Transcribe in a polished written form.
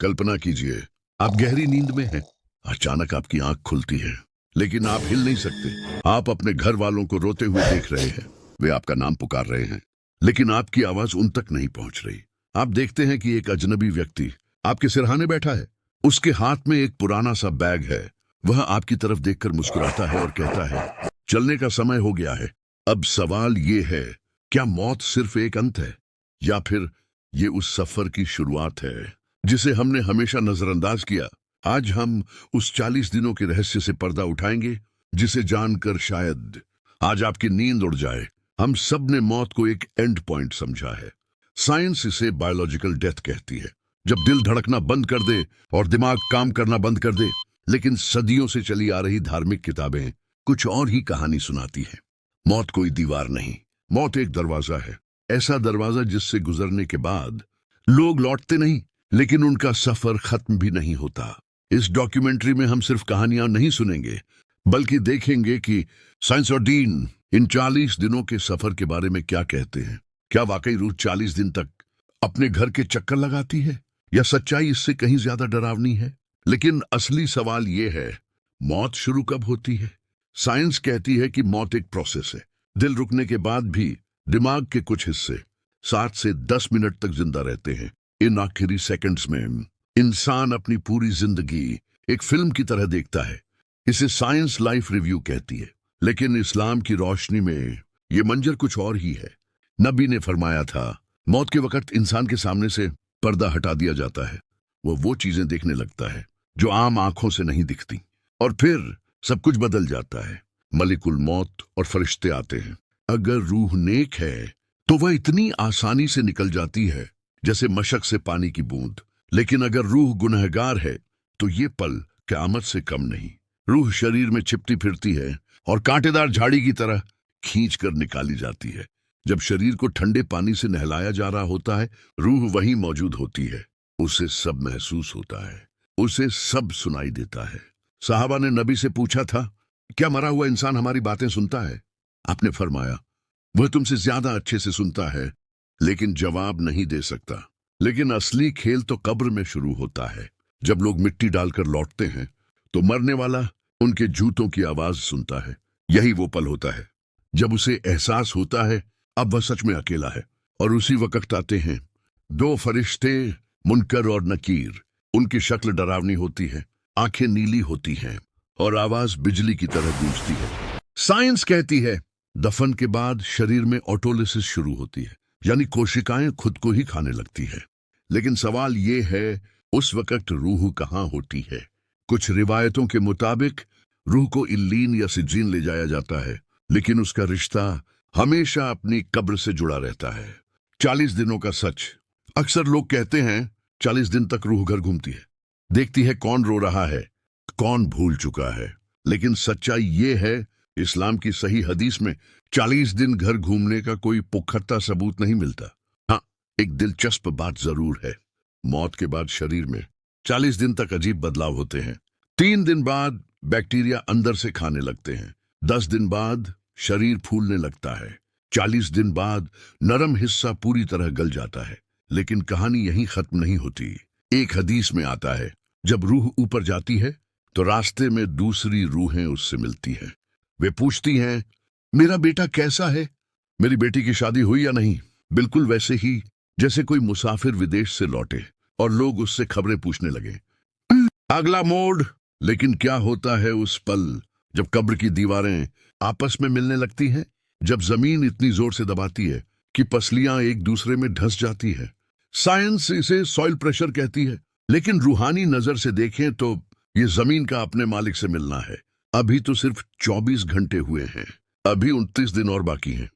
कल्पना कीजिए, आप गहरी नींद में हैं। अचानक आपकी आंख खुलती है, लेकिन आप हिल नहीं सकते। आप अपने घर वालों को रोते हुए देख रहे हैं। वे आपका नाम पुकार रहे हैं, लेकिन आपकी आवाज उन तक नहीं पहुंच रही। आप देखते हैं कि एक अजनबी व्यक्ति आपके सिरहाने बैठा है। उसके हाथ में एक पुराना सा बैग है। वह आपकी तरफ देखकर मुस्कुराता है और कहता है, चलने का समय हो गया है। अब सवाल ये है, क्या मौत सिर्फ एक अंत है, या फिर ये उस सफर की शुरुआत है जिसे हमने हमेशा नजरअंदाज किया? आज हम उस 40 दिनों के रहस्य से पर्दा उठाएंगे, जिसे जानकर शायद आज आपकी नींद उड़ जाए। हम सब ने मौत को एक एंड पॉइंट समझा है। साइंस इसे बायोलॉजिकल डेथ कहती है, जब दिल धड़कना बंद कर दे और दिमाग काम करना बंद कर दे। लेकिन सदियों से चली आ रही धार्मिक किताबें कुछ और ही कहानी सुनाती हैं। मौत कोई दीवार नहीं, मौत एक दरवाजा है। ऐसा दरवाजा जिससे गुजरने के बाद लोग लौटते नहीं, लेकिन उनका सफर खत्म भी नहीं होता। इस डॉक्यूमेंट्री में हम सिर्फ कहानियां नहीं सुनेंगे, बल्कि देखेंगे कि साइंस और दीन इन 40 दिनों के सफर के बारे में क्या कहते हैं। क्या वाकई रूह 40 दिन तक अपने घर के चक्कर लगाती है, या सच्चाई इससे कहीं ज्यादा डरावनी है? लेकिन असली सवाल यह है, मौत शुरू कब होती है? साइंस कहती है कि मौत एक प्रोसेस है। दिल रुकने के बाद भी दिमाग के कुछ हिस्से 7 से 10 मिनट तक जिंदा रहते हैं। इन आखिरी सेकंड्स में इंसान अपनी पूरी जिंदगी एक फिल्म की तरह देखता है। इसे साइंस लाइफ रिव्यू कहती है, लेकिन इस्लाम की रोशनी में यह मंजर कुछ और ही है। नबी ने फरमाया था, मौत के वक्त इंसान के सामने से पर्दा हटा दिया जाता है। वो चीजें देखने लगता है जो आम आंखों से नहीं दिखती, और फिर सब कुछ बदल जाता है। मलिकुल मौत और फरिश्ते आते हैं। अगर रूह नेक है तो वह इतनी आसानी से निकल जाती है जैसे मशक से पानी की बूंद। लेकिन अगर रूह गुनहगार है तो ये पल क़यामत से कम नहीं। रूह शरीर में छिपती फिरती है और कांटेदार झाड़ी की तरह खींच कर निकाली जाती है। जब शरीर को ठंडे पानी से नहलाया जा रहा होता है, रूह वहीं मौजूद होती है। उसे सब महसूस होता है, उसे सब सुनाई देता है। साहबा ने नबी से पूछा था, क्या मरा हुआ इंसान हमारी बातें सुनता है? आपने फरमाया, वह तुमसे ज्यादा अच्छे से सुनता है, लेकिन जवाब नहीं दे सकता। लेकिन असली खेल तो कब्र में शुरू होता है। जब लोग मिट्टी डालकर लौटते हैं तो मरने वाला उनके जूतों की आवाज सुनता है। यही वो पल होता है जब उसे एहसास होता है अब वह सच में अकेला है। और उसी वक्त आते हैं 2 फरिश्ते, मुनकर और नकीर। उनकी शक्ल डरावनी होती है, आंखें नीली होती हैं और आवाज बिजली की तरह गूंजती है। साइंस कहती है दफन के बाद शरीर में ऑटोलिसिस शुरू होती है, यानी कोशिकाएं खुद को ही खाने लगती है। लेकिन सवाल ये है, उस वक्त रूह कहाँ होती है? कुछ रिवायतों के मुताबिक रूह को इल्लीन या सिज्जीन ले जाया जाता है, लेकिन उसका रिश्ता हमेशा अपनी कब्र से जुड़ा रहता है। 40 दिनों का सच। अक्सर लोग कहते हैं 40 दिन तक रूह घर घूमती है, देखती है कौन रो रहा है, कौन भूल चुका है। लेकिन सच्चाई ये है, इस्लाम की सही हदीस में 40 दिन घर घूमने का कोई पुख्ता सबूत नहीं मिलता। हाँ, एक दिलचस्प बात जरूर है। मौत के बाद शरीर में 40 दिन तक अजीब बदलाव होते हैं। 3 दिन बाद बैक्टीरिया अंदर से खाने लगते हैं। 10 दिन बाद शरीर फूलने लगता है। 40 दिन बाद नरम हिस्सा पूरी तरह गल जाता है। लेकिन कहानी यहीं खत्म नहीं होती। एक हदीस में आता है, जब रूह ऊपर जाती है तो रास्ते में दूसरी रूहें उससे मिलती हैं। वे पूछती हैं, मेरा बेटा कैसा है? मेरी बेटी की शादी हुई या नहीं? बिल्कुल वैसे ही जैसे कोई मुसाफिर विदेश से लौटे और लोग उससे खबरें पूछने लगे। अगला मोड़। लेकिन क्या होता है उस पल जब कब्र की दीवारें आपस में मिलने लगती हैं? जब जमीन इतनी जोर से दबाती है कि पसलियां एक दूसरे में धंस जाती है। साइंस इसे सॉइल प्रेशर कहती है, लेकिन रूहानी नजर से देखें तो ये जमीन का अपने मालिक से मिलना है। अभी तो सिर्फ 24 घंटे हुए हैं, अभी 29 दिन और बाकी हैं।